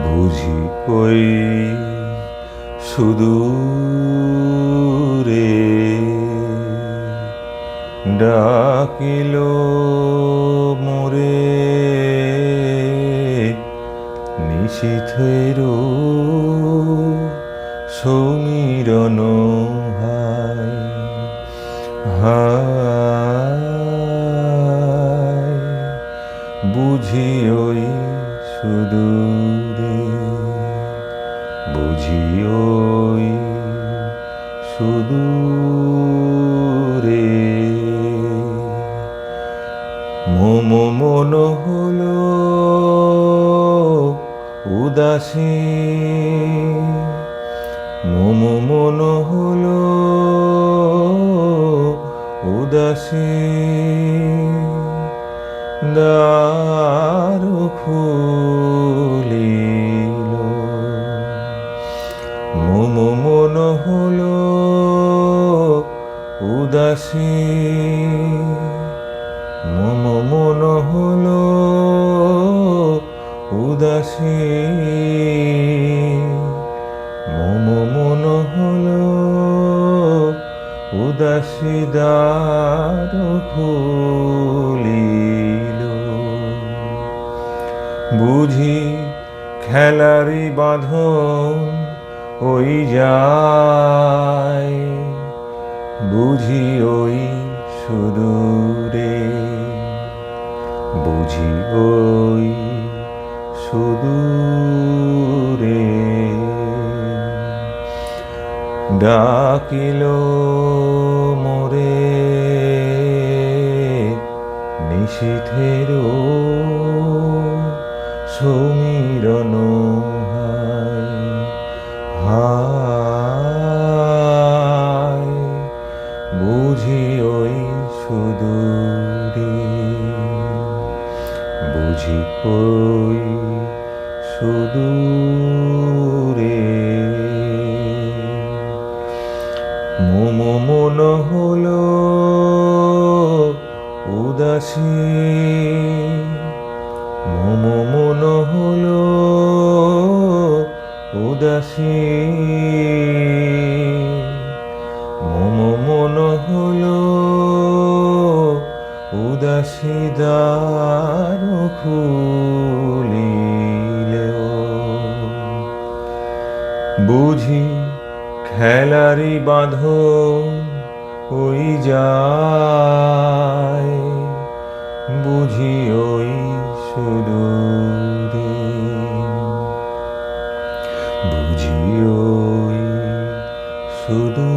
বুঝি ওই সুদূরে ডাকিল মোরে নিশীথের সমীরণ হায় হায় বুঝি ওই সুদূরে বুঝি ওই সুদূরে মম মন হলো উদাসী মম মন হলো উদাসী দ্বার খুলিল মম মন হলো উদাসী মম মন হলো উদাসী মম মন হলো উদাসী দ্বার খুলিল বুঝি খেলারি বাঁধন ওই যায় বুঝি ওই সুদূরে বুঝি ওই সুদূরে ডাকিল মোরে নিশীথের সমীরণ হায় হায় বুঝি ওই সুদূরে বুঝি ওই সুদূরে মম মন হলো উদাসী মম মন হলো উদাসী মম মন হলো উদাসী দ্বার খুলিল বুঝি খেলারি বাঁধন ওই যায় বুঝি ওই সুদূরে বুঝি ওই সুদূরে।